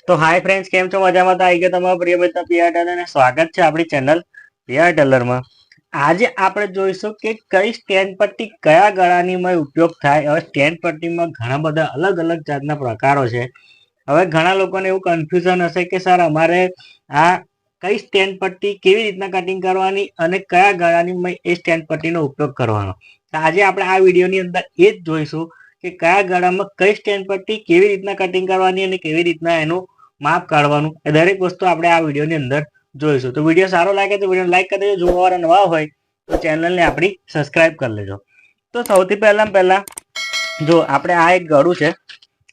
તો hi friends, કેમ છો? મજામાં? તો આવી ગયા તમારા પ્રિય મિત્ર પીઆર ટેલર અને સ્વાગત છે આપણી ચેનલ પીઆર ટેલરમાં. આજે આપણે જોઈશું કે કઈ સ્ટેન્ડ પટ્ટી કયા ગળાનીમાં ઉપયોગ થાય. હવે સ્ટેન્ડ પટ્ટીમાં ઘણા બધા અલગ અલગ જાતના પ્રકારો છે. હવે ઘણા લોકોને એવું કન્ફ્યુઝન હશે કે સર અમારે આ કઈ સ્ટેન્ડ પટ્ટી કેવી રીતના કટિંગ કરવાની અને કયા ગળાનીમાં એ સ્ટેન્ડ પટ્ટીનો ઉપયોગ કરવાનો. આજે આપણે આ વિડીયોની અંદર એ જ જોઈશું કે કયા ગળામાં કઈ સ્ટેન્ડ પટ્ટી કેવી રીતના કટિંગ કરવાની અને કેવી રીતના એનું માપ કાઢવાનું, એ દરેક વસ્તુ આપણે આ વિડીયોની અંદર જોઈશું. તો વિડીયો સારો લાગે તો વિડીયો લાઈક કરી દેજો. જોવાવાળા નવા હોય તો ચેનલને આપણી સબસ્ક્રાઈબ કરી લેજો. તો સૌથી પહેલા જો આપણે આ એક ગળું છે,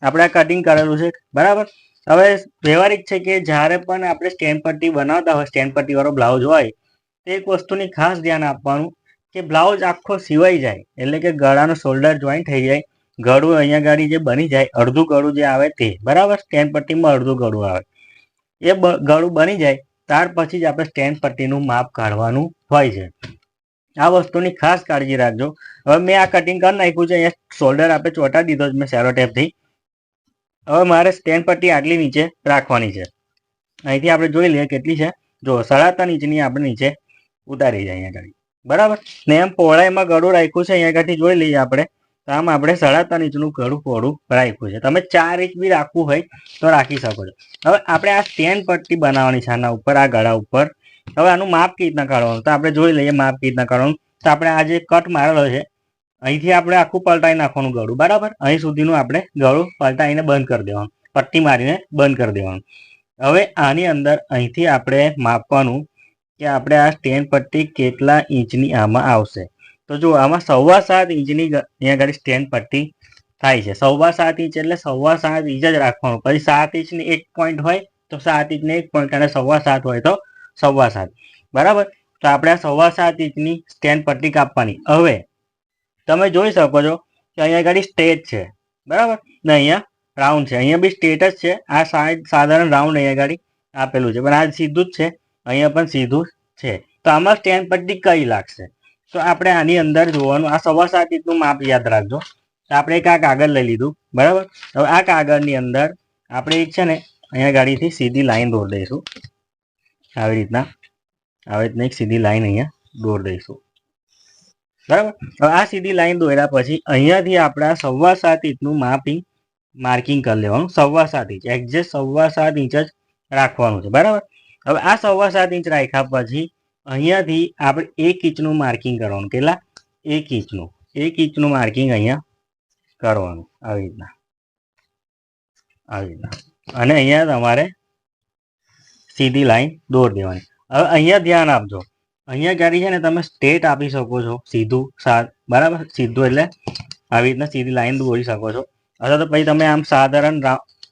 આપણે આ કટિંગ કરેલું છે, બરાબર. હવે વ્યવહારિક છે કે જ્યારે પણ આપણે સ્ટેન્ડ પટ્ટી બનાવતા હોય, સ્ટેન્ડ પટ્ટી વાળો બ્લાઉઝ હોય, તો એક વસ્તુની ખાસ ધ્યાન આપવાનું કે બ્લાઉઝ આખો સિવાઈ જાય, એટલે કે ગળાનો શોલ્ડર જોઈન્ટ થઈ જાય, ગળું અહીંયા ગાડી જે બની જાય, અડધું ગળું જે આવે તે, બરાબર. સ્ટેન્ડ પટ્ટીમાં અડધું ગળું આવે, એ ગળું બની જાય ત્યાર પછી જ આપણે સ્ટેન્ડ પટ્ટીનું માપ કાઢવાનું હોય છે. આ વસ્તુની ખાસ કાળજી રાખજો. હવે મેં આ કટિંગ કરી નાખ્યું છે, અહીંયા શોલ્ડર આપણે ચોંટાડી દીધો છે મેં સેલો ટેપથી. હવે મારે સ્ટેન્ડ પટ્ટી આટલી નીચે રાખવાની છે. અહીંથી આપણે જોઈ લઈએ કેટલી છે. જો 3.5 ઇંચની આપણે નીચે ઉતારી જાય અહીંયા ગાડી, બરાબર. ને એમ પહોળાઈમાં ગળું રાખ્યું છે, અહીંયા ગાડી જોઈ લઈએ આપણે. આમ આપણે 3.5 ઇંચનું ગળું પહોળું રાખ્યું છે. તમે 4 ઇંચ બી રાખવું હોય તો રાખી શકો છો. હવે આપણે આ સ્ટેન્ડ પટ્ટી બનાવવાની છે આના ઉપર, આ ગળા ઉપર. હવે આનું માપ કેવી રીતના કાઢવાનું તો આપણે જોઈ લઈએ માપ કેવી રીતના કાઢવાનું. તો આપણે આ જે કટ મારેલો છે અહીંથી આપણે આખું પલટાઈ નાખવાનું ગળું, બરાબર. અહીં સુધીનું આપણે ગળું પલટાઈને બંધ કરી દેવાનું, પટ્ટી મારીને બંધ કરી દેવાનું. હવે આની અંદર અહીંથી આપણે માપવાનું કે આપણે આ સ્ટેન્ડ પટ્ટી કેટલા ઇંચની આમાં આવશે. તો જો આમાં 7.25 ઇંચની અહીંયા આગળ સ્ટેન્ડ પટ્ટી થાય છે. 7.25 ઇંચ એટલે 7.25 ઇંચ જ રાખવાનું. પછી 7 ઇંચની એક પોઈન્ટ હોય તો 7 ઇંચની એક પોઈન્ટ, અને 7.25 હોય તો 7.25, બરાબર. તો આપણે આ 7.25 ઇંચની સ્ટેન્ડ પટ્ટી કાપવાની. હવે તમે જોઈ શકો છો કે અહીંયા આગળ સ્ટ્રેટ છે, બરાબર, ને અહીંયા રાઉન્ડ છે. અહીંયા બી સ્ટ્રેટ જ છે. આ સાઈડ સાધારણ રાઉન્ડ અહીંયા આગળ આપેલું છે, પણ આ સીધું જ છે. અહીંયા પણ સીધું છે. તો આમાં સ્ટેન્ડ પટ્ટી કઈ લાગશે તો આપણે આની અંદર જોવાનું. આ 7.25 ઇંચનું માપ યાદ રાખજો. આપણે એક આ કાગળ લઈ લીધું, બરાબર. હવે આ કાગળની અંદર આપણે એક છે ને અહીંયા ગાડીથી સીધી લાઈન દોર દઈશું, આવી રીતના એક સીધી લાઈન અહીંયા દોર દઈશું, બરાબર. હવે આ સીધી લાઈન દોર્યા પછી અહીંયાથી આપણે 7.25 ઇંચનું માર્કિંગ કરી લેવાનું. 7.25 ઇંચ એક્ઝેક્ટ 7.25 ઇંચ જ રાખવાનું છે, બરાબર. હવે આ 7.25 ઇંચ રાખ્યા પછી અહીંયાથી આપણે 1 ઇંચનું માર્કિંગ કરવાનું. કેટલા? 1 ઇંચનું માર્કિંગ અહીંયા કરવાનું, આવી રીતના. અને અહીંયા તમારે સીધી લાઈન દોર દેવાની. હવે અહીંયા ધ્યાન આપજો, અહીંયા ગાડી છે ને તમે સ્ટ્રેટ આપી શકો છો, સીધું, બરાબર. સીધું એટલે આવી રીતના સીધી લાઈન દોરી શકો છો. અથવા તો પછી તમે આમ સાધારણ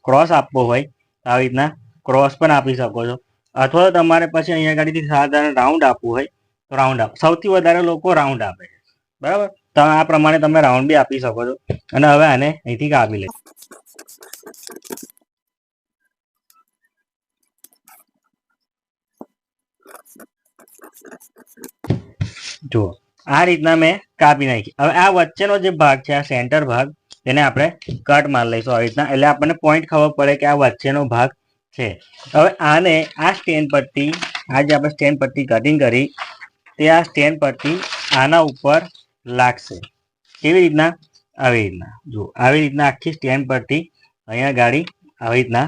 ક્રોસ આપવો હોય તો આવી રીતના ક્રોસ પણ આપી શકો છો. અથવા તો તમારે પછી અહીંયા ગાડીથી સાધારણ રાઉન્ડ આપવું હોય તો રાઉન્ડ આપ. સૌથી વધારે લોકો રાઉન્ડ આપે છે, બરાબર. તો આ પ્રમાણે તમે રાઉન્ડ બી આપી શકો છો. અને હવે આને અહીંથી કાપી લે. જુઓ આ રીતના મેં કાપી નાખી. હવે આ વચ્ચેનો જે ભાગ છે, આ સેન્ટર ભાગ, તેને આપણે કટ મારી લઈશું આવી રીતના. એટલે આપણને પોઈન્ટ ખબર પડે કે આ વચ્ચેનો ભાગ છે. હવે આને આ સ્ટેન્ડ પટ્ટી, આ જે આપણે સ્ટેન્ડ પટ્ટી કટિંગ કરી તે આ સ્ટેન્ડ પટ્ટી આના ઉપર લાગશે. કેવી રીતના? આવી રીતના. જો આવી રીતના આખી સ્ટેન્ડ પટ્ટી અહીંયા ગાડી આવી રીતના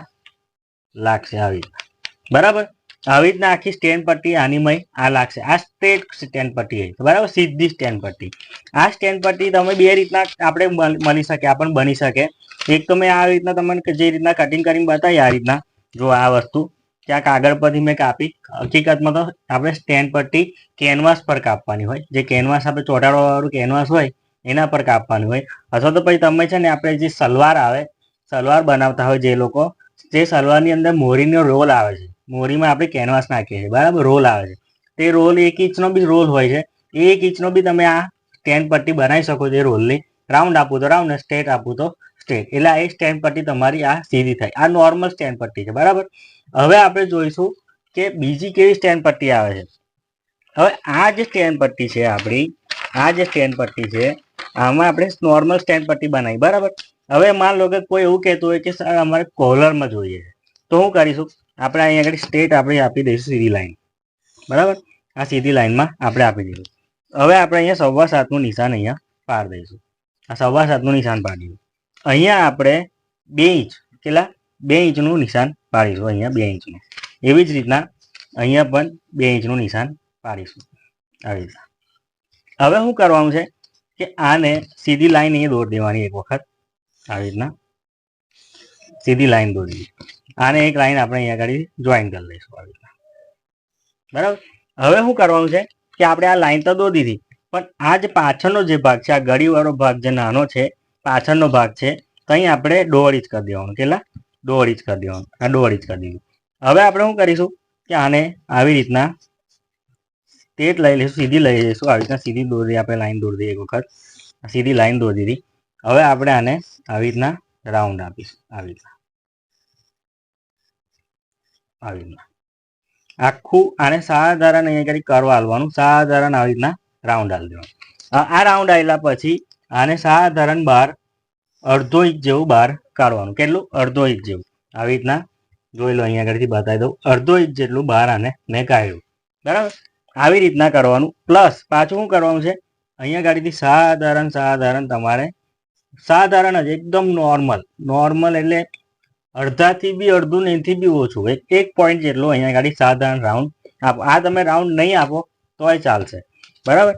લાગશે, આવી રીતના, બરાબર. આવી રીતના આખી સ્ટેન્ડ પટ્ટી આનીમય આ લાગશે. આ સ્ટ્રેટ સ્ટેન્ડ પટ્ટી છે, બરાબર, સીધી સ્ટેન્ડ પટ્ટી. આ સ્ટેન્ડ પટ્ટી તમે બે રીતના આપણે મળી શકે, આ પણ બની શકે. એક તો મેં આ રીતના તમને જે રીતના કટિંગ કરીને બતાવી, આ રીતના. જો આ વસ્તુ ત્યાં કાગળ પરથી મેં કાપી. હકીકતમાં તો આપણે સ્ટેન્ડ પટ્ટી કેનવાસ પર કાપવાની હોય. જે કેનવાસ આપણે ચોટાડવાવાળું કેનવાસ હોય એના પર કાપવાની હોય. અથવા તો પછી તમે છે ને આપણે જે સલવાર આવે, સલવાર બનાવતા હોય જે લોકો, જે સલવારની અંદર મોરીનો રોલ આવે છે, મોરીમાં આપણે કેનવાસ નાખીએ છીએ, બરાબર, રોલ આવે છે. તે રોલ 1 ઇંચનો બી રોલ હોય છે. એ 1 ઇંચનો બી તમે આ સ્ટેન્ડ પટ્ટી બનાવી શકો છો. એ રોલની રાઉન્ડ આપવું તો રાઉન્ડ, સ્ટ્રેટ આપવું તો સ્ટ્રેટ. એટલે આ સ્ટેન્ડ પટ્ટી તમારી આ સીધી થાય. આ નોર્મલ સ્ટેન્ડ પટ્ટી છે, બરાબર. હવે આપણે જોઈશું કે બીજી કેવી સ્ટેન્ડ પટ્ટી આવે છે. હવે આ જે સ્ટેન્ડ પટ્ટી છે આપણી, આ જે સ્ટેન્ડ પટ્ટી છે આમાં આપણે નોર્મલ સ્ટેન્ડ પટ્ટી બનાવી, બરાબર. હવે માન લો કે કોઈ એવું કહેતું હોય કે સર અમારે કોલરમાં જોઈએ છે, તો શું કરીશું, આપણે અહીંયા આગળ સ્ટેટ આપણે આપી દઈશું સીધી લાઈન, બરાબર. આ સીધી લાઈનમાં આપણે આપી દઈશું. હવે આપણે અહીંયા 7.25 નિશાન અહીંયા પાડી દઈશું. આ 7.25 નિશાન પાડીશું. અહીંયા આપણે 2 ઇંચ, કેટલા 2 ઇંચનું નિશાન પાડીશું, અહીંયા 2 ઇંચનું. એવી જ રીતના અહીંયા પણ 2 ઇંચનું નિશાન પાડીશું, આવી રીતના. હવે શું કરવાનું છે કે આને સીધી લાઈન અહીંયા દોરી દેવાની એક વખત, આવી રીતના સીધી લાઈન દોરી. આને એક લાઈન આપણે અહીંયા આગળ જોઈન કરી લઈશું, આવી રીતના, બરાબર. હવે શું કરવાનું છે કે આપણે આ લાઈન તો દોરી દીધી, પણ આ જે પાછળનો જે ભાગ છે, આ ગળીવાળો ભાગ જે નાનો છે, પાછળનો ભાગ છે, તો અહીં આપણે 1.5 ઇંચ કરી દેવાનું. કેટલા 1.5 ઇંચ કરી દેવાનું. આ 1.5 ઇંચ કરી દીધું. હવે આપણે શું કરીશું કે આને આવી રીતના સ્ટેટ લઈ લઈશું, સીધી લઈ લઈશું, આવી રીતના સીધી દોરી આપણે લાઈન દોરી દઈએ એક વખત, સીધી લાઈન દોરી દીધી. હવે આપણે આને આવી રીતના રાઉન્ડ આપીશું, આવી રીતના, આવી રીતના આખું આને સાધારણ અહીંયા કરી કર્વ હાલવાનું, સાધારણ આવી રીતના રાઉન્ડ હાલ દેવાનું. આ રાઉન્ડ આવેલા પછી આને સાધારણ બહાર 1/2 ઇંચ જેવું બહાર કાઢવાનું. કેટલું 1/2 ઇંચ જેવું, આવી રીતના જોઈ લો, અહીંયા આગળથી બતાવી દઉં, 1/2 ઇંચ જેટલું બહાર આને મેં કાઢ્યું, બરાબર. આવી રીતના કરવાનું. પ્લસ પાછું શું કરવાનું છે, અહીંયા ગાડીથી સાધારણ તમારે સાધારણ જ એકદમ નોર્મલ એટલે અડધાથી બી અડધું એથી બી ઓછું, 1 પોઈન્ટ જેટલું અહીંયા ગાડી સાધારણ રાઉન્ડ આપો. આ તમે રાઉન્ડ નહીં આપો તોય ચાલશે, બરાબર,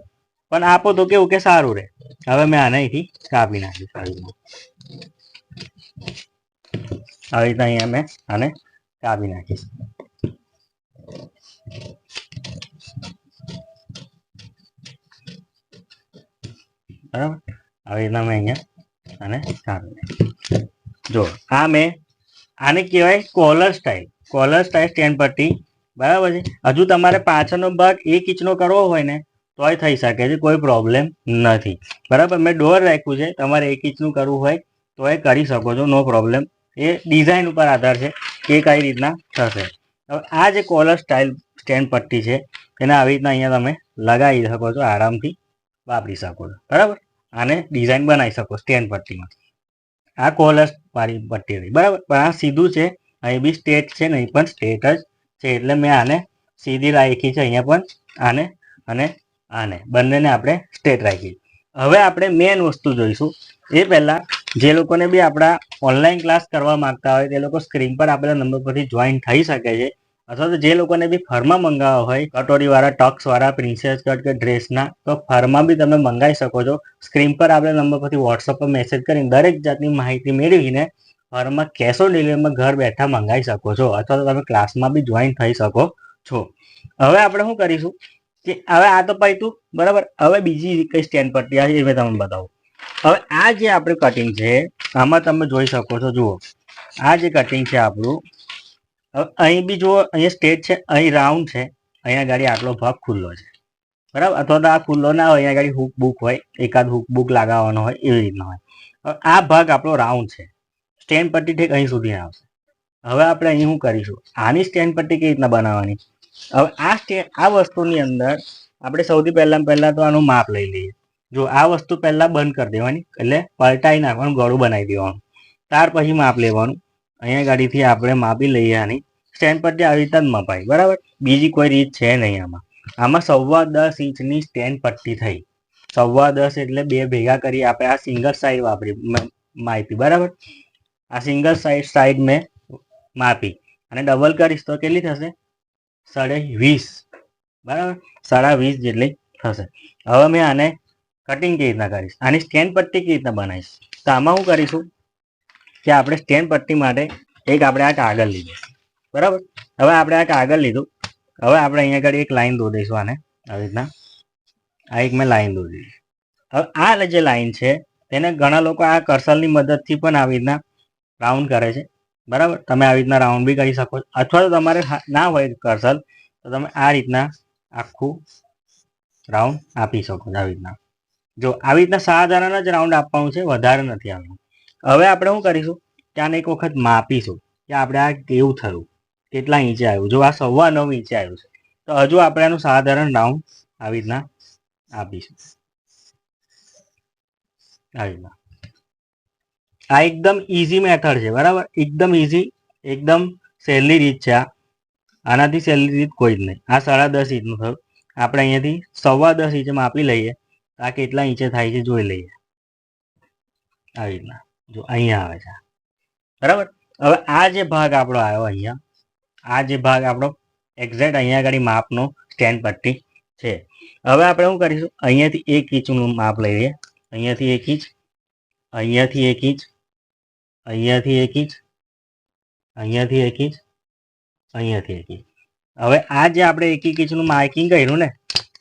પણ આપો તો કેવું કે સારું રહે. હવે મેં આને અહીંથી કાપી નાખીશ, આવી રીતના અહીંયા મેં આને કાપી નાખીશ. બરાબર, આવી રીતના મેં અહીંયા આને કાપી નાખીશ. જો આ મેં આને કહેવાય કોલર સ્ટાઇલ સ્ટેન્ડ પટ્ટી, બરાબર છે. હજુ તમારે પાછળનો ભાગ 1 ઇંચનો કરવો હોય ને તોય થઈ શકે છે, કોઈ પ્રોબ્લેમ નથી, બરાબર. મેં ડોર રાખ્યું છે, તમારે 1 ઇંચનું કરવું હોય તોય કરી શકો છો, નો પ્રોબ્લેમ. એ ડિઝાઇન ઉપર આધાર છે કે કઈ રીતના થશે. હવે આ જે કોલર સ્ટાઇલ સ્ટેન્ડ પટ્ટી છે એને આવી રીતના અહીંયા તમે લગાવી શકો છો, આરામથી વાપરી શકો છો, બરાબર. આને ડિઝાઇન બનાવી શકો સ્ટેન્ડ પટ્ટીમાં. આ કોલર વાળી પટ્ટી રહી, બરાબર. પણ આ સીધું છે, અહીં બી સ્ટેટ છે ને, અહીં પણ સ્ટેટ જ છે, એટલે મેં આને સીધી રાખી છે અહીંયા પણ, આને અને આને બંનેને આપણે સ્ટેટ રાખી. હવે આપણે મેન વસ્તુ જોઈશું. એ પહેલાં જે લોકોને બી આપણા ઓનલાઈન ક્લાસ કરવા માંગતા હોય તે લોકો સ્ક્રીન પર આપેલા નંબર પરથી જોઈન થઈ શકે છે. અથવા તો જે લોકોને બી ફરમાં મંગાવવા હોય, કટોરીવાળા, ટક્સવાળા, પ્રિન્સેસ કટ કે ડ્રેસના, તો ફરમાં બી તમે મંગાવી શકો છો. સ્ક્રીન પર આપેલા નંબર પરથી વોટ્સઅપ પર મેસેજ કરીને દરેક જાતની માહિતી મેળવીને ફરમાં કેશ ઓન ડિલિવરીમાં ઘર બેઠા મંગાવી શકો છો, અથવા તો તમે ક્લાસમાં બી જોઈન થઈ શકો છો. હવે આપણે શું કરીશું કે હવે આ તો પાઈતું, બરાબર. હવે બીજી કઈ સ્ટેન્ડ પટ્ટી આ એ મેં તમને બતાવું. હવે આ જે આપણે કટિંગ છે આમાં તમે જોઈ શકો છો, જુઓ આ જે કટિંગ છે આપણું. હવે અહીં બી જુઓ, અહીંયા સ્ટેટ છે, અહીં રાઉન્ડ છે, અહીંયા ગાડી આટલો ભાગ ખુલ્લો છે, બરાબર. અથવા તો આ ખુલ્લો ના હોય, અહીંયા ગાડી હુક બુક હોય, એકાદ હુક બુક લગાવવાનો હોય, એવી રીતના હોય. હવે આ ભાગ આપણો રાઉન્ડ છે, સ્ટેન્ડ પટ્ટી ઠીક અહીં સુધી આવશે. હવે આપણે અહીં શું કરીશું, આની સ્ટેન્ડ પટ્ટી કેવી રીતના બનાવવાની. હવે આ વસ્તુની અંદર આપણે સૌથી પહેલાં તો આનું માપ લઈ લઈએ. જો આ વસ્તુ પહેલાં બંધ કરી દેવાની, એટલે પલટાઈ નાખવાનું, ગળું બનાવી દેવાનું, ત્યાર પછી માપ લેવાનું. અહીંયા ગાડીથી આપણે માપી લઈએ આની સ્ટેન્ડ પટ્ટી, આવી રીતે જ મપાય, બરાબર. બીજી કોઈ રીત છે નહીં આમાં. 10.25 ઇંચની સ્ટેન્ડ પટ્ટી થઈ. 10.25 એટલે 2 ભેગા કરી આપણે આ સિંગલ સાઈડ વાપરી માપી, બરાબર. આ સિંગલ સાઈડ મેં માપી અને ડબલ કરીશ તો કેટલી થશે, 20.5, બરાબર. 20.5 જેટલી થશે. હવે મેં આને કટિંગ કેવી રીતના કરીશ, આની સ્ટેન્ડ પટ્ટી કેવી રીતના બનાવીશ, તો આમાં શું કરીશું કે આપણે સ્ટેન્ડ પટ્ટી માટે એક આપણે આ કાગળ લીધું, બરાબર. હવે આપણે આ કાગળ લીધું. હવે આપણે અહીંયા આગળ એક લાઈન દોરી દઈશું, આને આવી રીતના. આ એક મેં લાઈન દોરી દીધી. હવે આ જે લાઈન છે તેને ઘણા લોકો આ કર્સરની મદદથી પણ આવી રીતના રાઉન્ડ કરે છે, બરાબર. તમે આવી રીતના રાઉન્ડ બી કરી શકો છો, અથવા તો તમારે ના હોય કર્સર તો તમે આ રીતના આખું રાઉન્ડ આપી શકો છો, આવી રીતના. જો આવી રીતના સાધારણ જ રાઉન્ડ આપવાનું છે, વધારે નથી આપવાનું. હવે આપણે શું કરીશું કે આને એક વખત માપીશું કે આપણે આ કેવું થયું, કેટલા ઇંચે આવ્યું. જો આ 9.25 ઇંચે આવ્યું છે તો હજુ આપણે આનું સાધારણ રાઉન્ડ આવી રીતના આપીશું, આવી રીતના. આ એકદમ ઇઝી મેથડ છે, બરાબર. એકદમ ઇઝી, એકદમ સહેલી રીત છે આ, આનાથી સહેલી રીત કોઈ જ નહીં. આ 10.5 ઇંચનું થયું. આપણે અહીંયાથી 10.25 ઇંચ માપી લઈએ. આ કેટલા ઇંચે થાય છે જોઈ લઈએ. આવી રીતના જો અહીંયા આવે છે, બરાબર. હવે આ જે ભાગ આપણો આવ્યો અહીંયા, આ જે ભાગ આપણો એક્ઝેક્ટ અહીંયા આગળ માપનો સ્ટેન્ડ પટ્ટી છે. હવે આપણે શું કરીશું, અહીંયાથી 1 ઇંચનું માપ લઈએ. અહીંયાથી 1 ઇંચ, અહીંયાથી 1 ઇંચ, અહીંયાથી 1 ઇંચ, અહીંયાથી 1 ઇંચ, અહીંયાથી 1 ઇંચ. હવે આ જે આપણે 1 ઇંચનું માર્કિંગ કર્યું ને,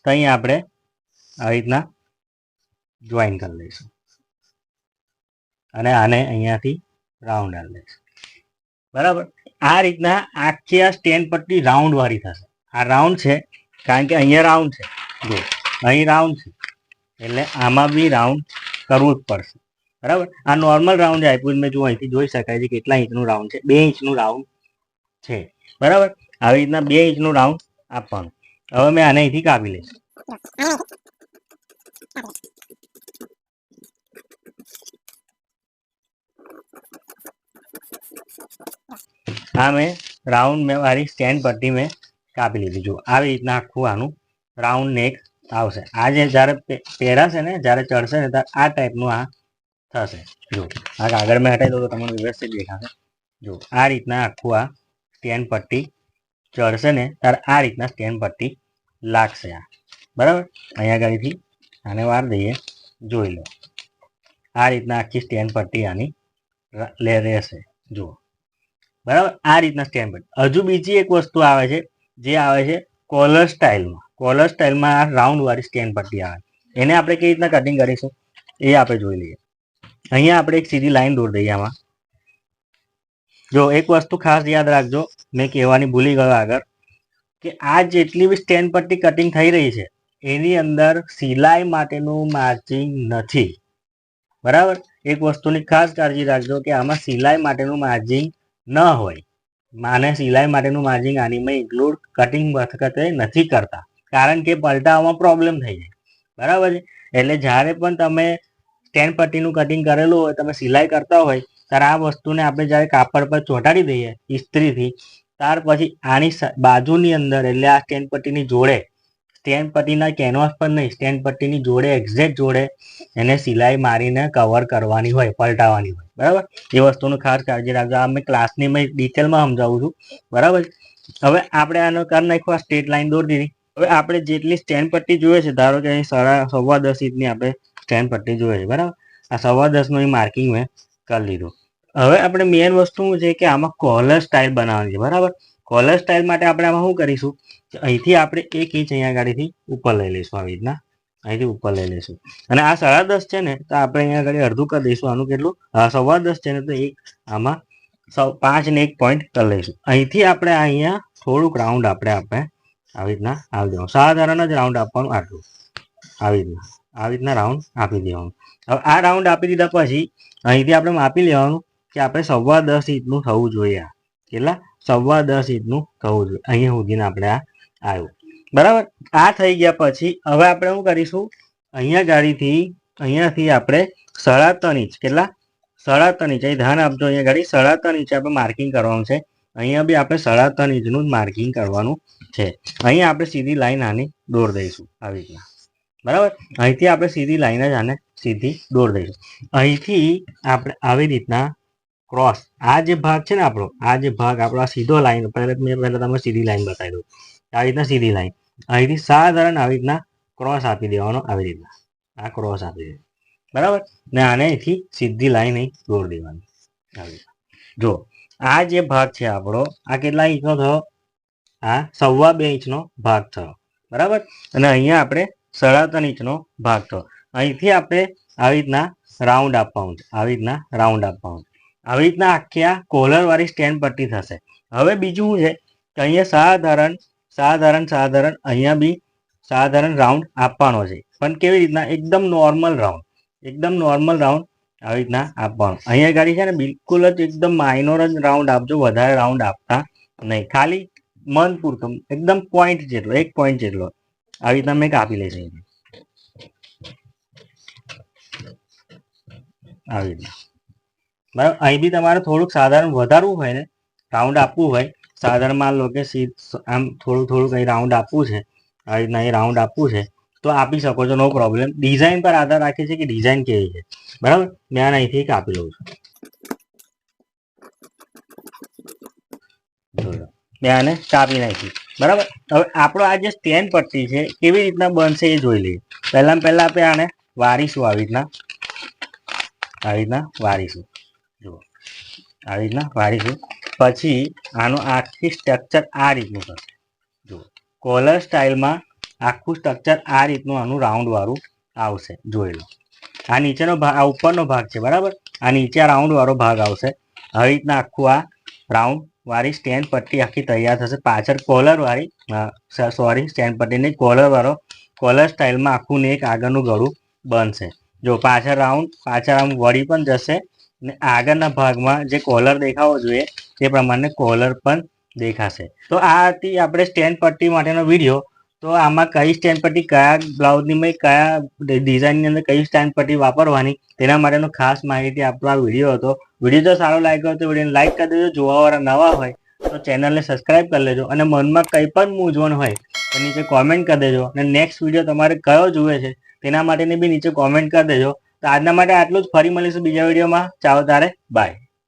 તો અહીં આપણે આવી રીતના જોઈન કરી લઈશું અને આને અહીંયાથી રાઉન્ડ આવી લઈશું, બરાબર. આ રીતના આખી આ સ્ટેન્ડ પટ્ટી રાઉન્ડ વાળી થશે. આ રાઉન્ડ છે કારણ કે અહીંયા રાઉન્ડ છે, જો અહીં રાઉન્ડ છે એટલે આમાં બી રાઉન્ડ કરવું જ પડશે, બરાબર. આ નોર્મલ રાઉન્ડ આપ્યું મેં, જો અહીંથી જોઈ શકાય છે કેટલા ઇંચનું રાઉન્ડ છે, 2 ઇંચનું રાઉન્ડ છે, બરાબર. આવી રીતના 2 ઇંચનું રાઉન્ડ આપવાનું. હવે મેં આને અહીંથી કાપી લઈશ. આ મેં રાઉન્ડ મેં મારી સ્ટેન્ડ પટ્ટી મેં કાપી લીધી. જો આવી રીતના આખું આનું રાઉન્ડ નેક આવશે. આ જે જ્યારે પહેરાશે ને, જ્યારે ચડશે ને, ત્યારે આ ટાઈપનું આ થશે. જો આ કાગળ મેં હટાવી દઉં તો તમને વ્યવસ્થિત દેખાશે. જો આ રીતના આખું આ સ્ટેન્ડ પટ્ટી ચડશે ને, ત્યારે આ રીતના સ્ટેન્ડ પટ્ટી લાગશે આ, બરાબર. અહીંયા આગળથી આને વાર દઈએ, જોઈ લો. આ રીતના આખી સ્ટેન્ડ પટ્ટી આની રહેશે, જુઓ, બરાબર. આ રીતના સ્ટેન્ડ પટ્ટી. હજુ બીજી એક વસ્તુ આવે છે, જે આવે છે કોલર સ્ટાઇલમાં. કોલર સ્ટાઇલમાં આ રાઉન્ડ વાળી સ્ટેન્ડ પટ્ટી આવે. એને આપણે કેવી રીતના કટિંગ કરીશું એ આપણે જોઈ લઈએ. અહીંયા આપણે એક સીધી લાઈન દોરી દઈએ આમાં. જો એક વસ્તુ ખાસ યાદ રાખજો, મેં કહેવાની ભૂલી ગયો આગળ, કે આ જેટલી બી સ્ટેન્ડ પટ્ટી કટિંગ થઈ રહી છે એની અંદર સિલાઈ માટેનું માર્જિંગ નથી, બરાબર. એક વસ્તુની ખાસ કાળજી રાખજો કે આમાં સિલાઈ માટેનું માર્જિંગ ન હોય. આને સિલાઈ માટેનું માર્જિંગ આનીમાં ઇન્ક્લુડ કટિંગ વખતે નથી કરતા, કારણ કે પલટાવામાં પ્રોબ્લેમ થઈ જાય, બરાબર છે. એટલે જ્યારે પણ તમે સ્ટેન્ડ પટ્ટીનું કટિંગ કરેલું હોય, તમે સિલાઈ કરતા હોય, ત્યારે આ વસ્તુને આપણે જ્યારે કાપડ પર ચોંટાડી દઈએ ઇસ્ત્રીથી, ત્યાર પછી આની બાજુની અંદર, એટલે આ સ્ટેન્ડ પટ્ટીની જોડે, સ્ટેન્ડ પટ્ટીના કેનવાસ પર નહીં, સ્ટેન્ડ પટ્ટીની જોડે, એક્ઝેક્ટ જોડે એને સિલાઈ મારીને કવર કરવાની હોય, પલટાવવાની હોય, બરાબર. એ વસ્તુનું ખાસ કાળજી રાખજો. આ મેં ક્લાસની મેં ડિટેલમાં સમજાવું છું, બરાબર. હવે આપણે આનો કરી નાખ્યો, આ સ્ટ્રેટ લાઈન દોરી દીધી. હવે આપણે જેટલી સ્ટેન્ડ પટ્ટી જોઈએ છે, ધારો કે અહીં 10.25 ઇંચની આપણે સ્ટેન્ડ પટ્ટી જોઈએ છે, બરાબર. આ 10.25 નું માર્કિંગ મેં કરી લીધું. હવે આપણે મેઇન વસ્તુ શું છે કે આમાં કોલર સ્ટાઇલ બનાવવાની છે, બરાબર. કોલર સ્ટાઇલ માટે આપણે આમાં શું કરીશું, અહીંથી આપણે 1 ઇંચ અહીંયા ગાડીથી ઉપર લઈ લઈશું, આવી રીતના અહીંથી ઉપર લઈ લઈશું. અને આ 10.5 છે ને, તો આપણે અહીંયા આગળ અડધું કરી દઈશું. આનું કેટલું 10.25 છે ને, તો એક આમાં 5 ને 1 પોઈન્ટ કરી લઈશું. અહીંથી આપણે અહીંયા થોડુંક રાઉન્ડ આપણે આવી રીતના આવી દેવાનું. સાધારણ જ રાઉન્ડ આપવાનું, આટલું આવી રીતના રાઉન્ડ આપી દેવાનું. હવે આ રાઉન્ડ આપી દીધા પછી અહીંથી આપણે માપી લેવાનું કે આપણે 10.25 ઇંચનું થવું જોઈએ. કેટલા? 10.25 ઇંચનું થવું જોઈએ. અહીંયા સુધીને આપણે આ આવ્યું, બરાબર. આ થઈ ગયા પછી હવે આપણે શું કરીશું, અહીંયાથી આપણે 3.5 ઇંચ, કેટલા? 3.5 ઇંચ. અહીં ધ્યાન આપજો, અહીંયા ગાડી 3.5 ઇંચ આપણે માર્કિંગ કરવાનું છે. અહીંયા બી આપણે 3.5 ઇંચનું જ માર્કિંગ કરવાનું છે. અહીંયા આપણે સીધી લાઈન આની દોર દઈશું, આવી રીતના, બરાબર. અહીંથી આપણે સીધી લાઈન જ આને સીધી દોર દઈશું. અહીંથી આપણે આવી રીતના ક્રોસ, આ જે ભાગ છે ને આપણો, આ જે ભાગ આપણો સીધો લાઈન, પહેલા તમે સીધી લાઈન બતાવી દઉં. આવી રીતના સીધી લાઈન, અહીંથી સાધારણ આવી રીતના ક્રોસ આપી દેવાનો, આવી રીતના આ ક્રોસ આપી દે, બરાબર. ને આને અહીંથી સીધી લાઈન અહીં દોર દેવાની, આવી રીતના. જો આ જે ભાગ છે આપણો, આ કેટલા ઇંચનો થયો? આ 2.25 ઇંચનો ભાગ થયો, બરાબર. અને અહીંયા આપણે 3.5 ઇંચનો ભાગ થયો. અહીંથી આપણે આવી રીતના રાઉન્ડ આપવાનું છે, આવી રીતના રાઉન્ડ આપવાનું છે. આવી રીતના આખી આ કોલર વાળી સ્ટેન્ડ પટ્ટી થશે. હવે બીજું શું છે કે અહીંયા સાધારણ અહીંયા બી સાધારણ રાઉન્ડ આપવાનો છે, પણ કેવી રીતના? એકદમ નોર્મલ રાઉન્ડ આવી રીતના આપવાનું. અહીંયા ગાડી છે ને, બિલકુલ જ એકદમ માઇનોર જ રાઉન્ડ આપજો, વધારે રાઉન્ડ આપતા નહીં. ખાલી મન પૂરતું, એકદમ પોઈન્ટ જેટલો, 1 પોઈન્ટ જેટલો આવી રીતના મેં કાપી લઈશ. આવી રીતના, બરાબર. અહીં બી તમારે થોડુંક સાધારણ વધારવું હોય ને, રાઉન્ડ આપવું હોય, સાધારણ માન લો કે આમ થોડું થોડું કંઈ રાઉન્ડ આપવું છે, આવી રીતના એ રાઉન્ડ આપવું છે તો આપી શકો છો, નો પ્રોબ્લેમ. ડિઝાઇન પર આધાર રાખે છે કે ડિઝાઇન કેવી છે, બરાબર. મેં અહીંથી કાપી લઉં છું, મેં આને કાપી નાખી, બરાબર. હવે આપણો આ જે સ્ટેન્ડ પટ્ટી છે કેવી રીતના બનશે એ જોઈ લઈએ. પહેલા આપણે આને વારીશું, આવી રીતના વારીશું, જુઓ આવી રીતના વારીશું. પછી આનું આખી સ્ટ્રક્ચર આ રીતનું થશે, જુઓ કોલર સ્ટાઇલમાં આખું સ્ટ્રક્ચર આ રીતનું આનું રાઉન્ડ વાળું આવશે, જોઈ લો. આ નીચેનો ભાગ, આ ઉપરનો ભાગ છે, બરાબર. આ નીચે રાઉન્ડ વાળો ભાગ આવશે. આવી રીતના આખું આ રાઉન્ડ વાળી સ્ટેન્ડ પટ્ટી આખી તૈયાર થશે. પાછળ કોલર વાળી, સોરી સ્ટેન્ડ પટ્ટીની કોલર વાળો, કોલર સ્ટાઇલમાં આખું ને એક આગળનું ગળું બનશે. જો પાછળ આમ વળી પણ જશે ને આગળના ભાગમાં જે કોલર દેખાવો જોઈએ તે પ્રમાણે કોલર પણ દેખાશે. તો આ હતી આપણે સ્ટેન્ડ પટ્ટી માટેનો વિડીયો. તો આમાં કઈ સ્ટેન્ડ પટ્ટી, કયા બ્લાઉઝની કયા ડિઝાઇનની અંદર કઈ સ્ટેન્ડ પટ્ટી વાપરવાની, તેના માટેનો ખાસ માહિતી આપણો આ વિડીયો હતો. વિડીયો જો સારો લાગ્યો તો વિડીયોને લાઈક કરી દેજો. જોવાવાળા નવા હોય તો ચેનલને સબસ્ક્રાઈબ કરી લેજો, અને મનમાં કંઈ પણ મૂંઝવણ હોય તો નીચે કોમેન્ટ કરી દેજો. અને નેક્સ્ટ વિડીયો તમારે કયો જોઈએ છે તેના માટેની બી નીચે કોમેન્ટ કરી દેજો. તો આજના માટે આટલું જ. ફરી મળીશું બીજા વિડીયોમાં. ચાલો તારે, બાય.